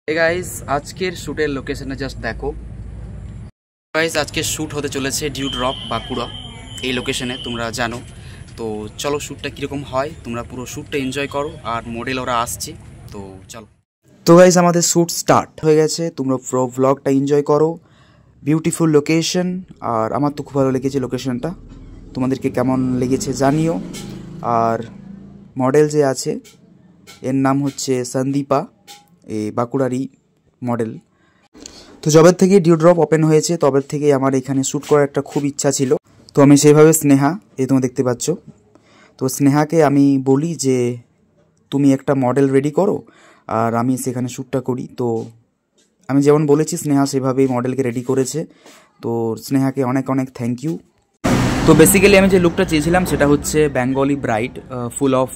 Guys আজকের শ্যুটের লোকেশনে just দেখো গাইস, আজকের শ্যুট হতে চলেছে ডিউ ড্রপ বাঁকুড়া এই লোকেশনে, তোমরা জানো। তো চলো শ্যুটটা কীরকম হয় তোমরা পুরো শ্যুটটা এনজয় করো, আর মডেল ওরা আসছে, তো চলো। তো গাইস আমাদের শ্যুট স্টার্ট হয়ে গেছে, তোমরা পুরো ভ্লগটা এনজয় করো। বিউটিফুল লোকেশন, আর আমার তো খুব ভালো লেগেছে লোকেশনটা, তোমাদেরকে কেমন লেগেছে জানিও। আর মডেল যে আছে এর নাম হচ্ছে সন্দীপা, এই বাঁকুড়ারই মডেল। তো যবের থেকে ডিউ ড্রপ ওপেন হয়েছে তবের থেকেই আমার এখানে শ্যুট করার একটা খুব ইচ্ছা ছিল। তো আমি সেইভাবে স্নেহা, এই তোমরা দেখতে পাচ্ছ, তো স্নেহাকে আমি বলি যে তুমি একটা মডেল রেডি করো আর আমি সেখানে শ্যুটটা করি। তো আমি যেমন বলেছি স্নেহা সেভাবেই মডেলকে রেডি করেছে। তো স্নেহাকে অনেক অনেক থ্যাংক ইউ। তো বেসিক্যালি আমি যে লুকটা চেয়েছিলাম সেটা হচ্ছে বেঙ্গলি ব্রাইড, ফুল অফ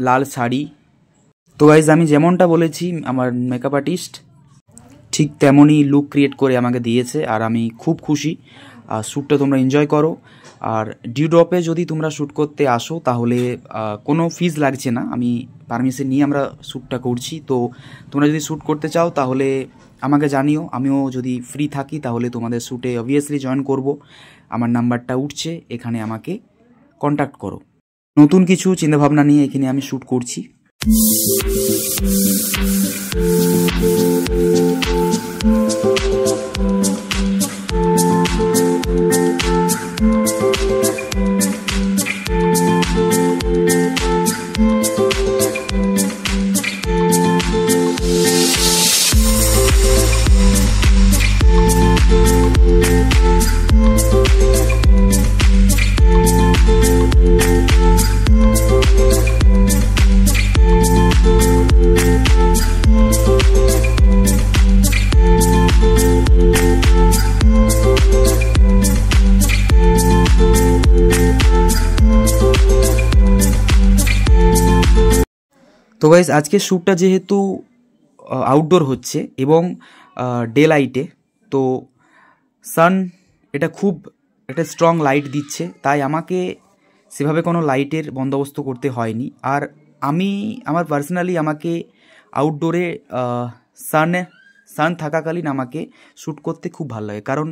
লাল শাড়ি। তো গাইজ আমি যেমনটা বলেছি আমার মেকআপ আর্টিস্ট ঠিক তেমনই লুক ক্রিয়েট করে আমাকে দিয়েছে, আর আমি খুব খুশি। আর শ্যুটটা তোমরা এনজয় করো। আর ডিউ ড্রপে যদি তোমরা শ্যুট করতে আসো তাহলে কোনো ফিজ লাগছে না, আমি পারমিশন নিয়ে আমরা শ্যুটটা করছি। তো তোমরা যদি শ্যুট করতে চাও তাহলে আমাকে জানিও, আমিও যদি ফ্রি থাকি তাহলে তোমাদের শ্যুটে অবভিয়াসলি জয়েন করব। আমার নাম্বারটা উঠছে, এখানে আমাকে কন্ট্যাক্ট করো। নতুন কিছু চিন্তাভাবনা নিয়ে এখানে আমি শ্যুট করছি। তো গাইজ আজকের শ্যুটটা যেহেতু আউটডোর হচ্ছে এবং ডে লাইটে, তো সান এটা খুব একটা স্ট্রং লাইট দিচ্ছে, তাই আমাকে সেভাবে কোনো লাইটের বন্দোবস্ত করতে হয়নি। আর আমার পার্সোনালি আমাকে আউটডোরে সান থাকাকালীন আমাকে শ্যুট করতে খুব ভালো লাগে, কারণ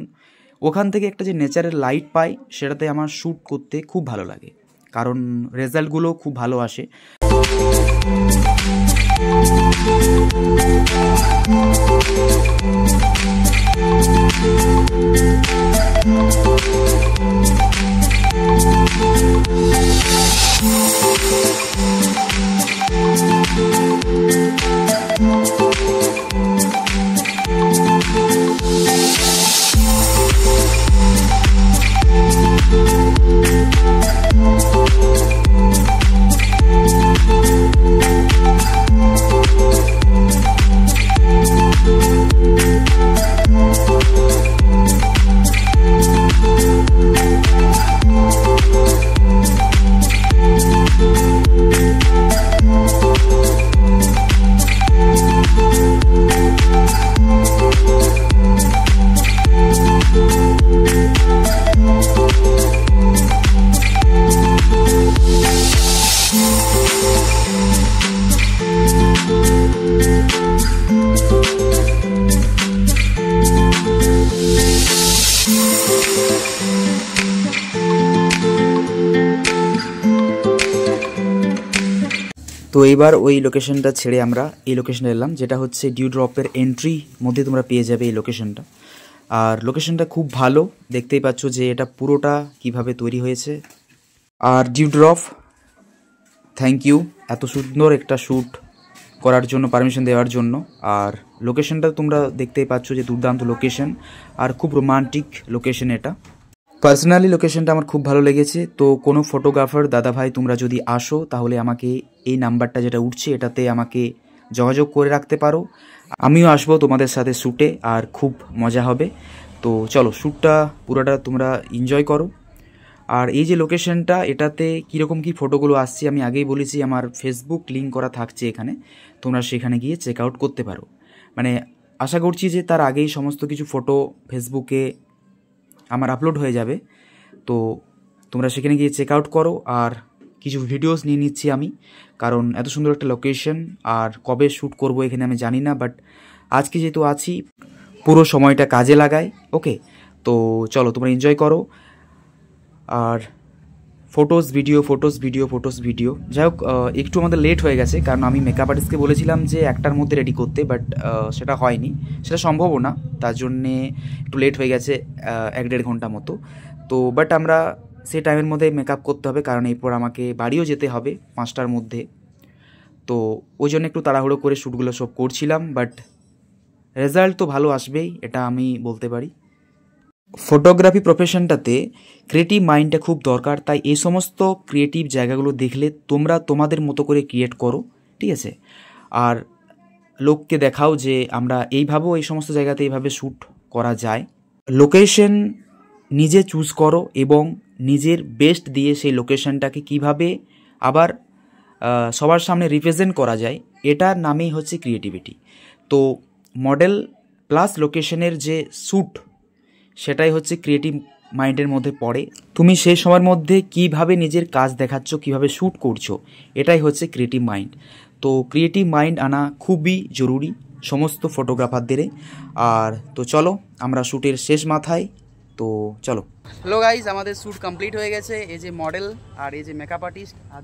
ওখান থেকে একটা যে নেচারের লাইট পাই সেটাতে আমার শ্যুট করতে খুব ভালো লাগে, কারণ রেজাল্টগুলো খুব ভালো আসে। তো এইবার ওই লোকেশনটা ছেড়ে আমরা এই লোকেশনে এলাম, যেটা হচ্ছে ডিউ ড্রপের এন্ট্রি মধ্যে তোমরা পেয়ে যাবে এই লোকেশনটা। আর লোকেশনটা খুব ভালো, দেখতেই পাচ্ছ যে এটা পুরোটা কিভাবে তৈরি হয়েছে। আর ডিউ ড্রপ থ্যাংক ইউ এত সুন্দর একটা শ্যুট করার জন্য, পারমিশন দেওয়ার জন্য। আর লোকেশনটা তোমরা দেখতেই পাচ্ছ যে দুর্দান্ত লোকেশন, আর খুব রোমান্টিক লোকেশন এটা। পার্সোনালি লোকেশনটা আমার খুব ভালো লেগেছে। তো কোনো ফটোগ্রাফার দাদা ভাই তোমরা যদি আসো তাহলে আমাকে এই নাম্বারটা যেটা উঠছে এটাতে আমাকে যোগাযোগ করে রাখতে পারো, আমিও আসবো তোমাদের সাথে শ্যুটে, আর খুব মজা হবে। তো চলো শ্যুটটা পুরোটা তোমরা এনজয় করো। আর এই যে লোকেশনটা এটাতে কীরকম কী ফটোগুলো আসছে আমি আগেই বলেছি, আমার ফেসবুক লিঙ্ক করা থাকছে এখানে, তোমরা সেখানে গিয়ে চেক আউট করতে পারো। মানে আশা করছি যে তার আগেই সমস্ত কিছু ফটো ফেসবুকে আমার আপলোড হয়ে যাবে, তো তোমরা সেখানে গিয়ে চেক আউট করো। আর কিছু ভিডিওস নিয়ে নিচ্ছি আমি, কারণ এত সুন্দর একটা লোকেশন আর কবে শ্যুট করব এখানে আমি জানি না, বাট আজকে যেহেতু আছি পুরো সময়টা কাজে লাগাই। ওকে, তো চলো তোমরা এনজয় করো। আর ফটোস ভিডিও। যাই হোক, একটু আমাদের লেট হয়ে গেছে, কারণ আমি মেকআপ আর্টিস্টকে বলেছিলাম যে 1টার মধ্যে রেডি করতে, বাট সেটা হয়নি, সেটা সম্ভবও না, তার জন্যে একটু লেট হয়ে গেছে 1-1.5 ঘন্টা মতো। তো বাট আমরা সেই টাইমের মধ্যে মেকআপ করতে হবে, কারণ এরপর আমাকে বাড়িও যেতে হবে 5টার মধ্যে। তো ওই জন্য একটু তাড়াহুড়ো করে শ্যুটগুলো সব করছিলাম, বাট রেজাল্ট তো ভালো আসবেই, এটা আমি বলতে পারি। ফটোগ্রাফি প্রফেশনটাতে ক্রিয়েটিভ মাইন্ডটা খুব দরকার, তাই এই সমস্ত ক্রিয়েটিভ জায়গাগুলো দেখলে তোমরা তোমাদের মতো করে ক্রিয়েট করো, ঠিক আছে? আর লোককে দেখাও যে আমরা এইভাবেও এই সমস্ত জায়গাতে এইভাবে শ্যুট করা যায়। লোকেশন নিজে চুজ করো এবং নিজের বেস্ট দিয়ে সেই লোকেশনটাকে কিভাবে আবার সবার সামনে রিপ্রেজেন্ট করা যায়, এটার নামেই হচ্ছে ক্রিয়েটিভিটি। তো মডেল প্লাস লোকেশনের যে শ্যুট, সেটাই হচ্ছে ক্রিয়েটিভ মাইন্ডের মধ্যে পড়ে। তুমি সেই সময়ের মধ্যে কিভাবে নিজের কাজ দেখাচ্ছ, কিভাবে শ্যুট করছো, এটাই হচ্ছে ক্রিয়েটিভ মাইন্ড। তো ক্রিয়েটিভ মাইন্ড আনা খুবই জরুরি সমস্ত ফটোগ্রাফারদের। আর তো চলো আমরা শ্যুটের শেষ মাথায়, তো চলো। হ্যালো গাইজ, আমাদের শ্যুট কমপ্লিট হয়ে গেছে। এই যে মডেল আর এই যে মেকআপ আর্টিস্ট আর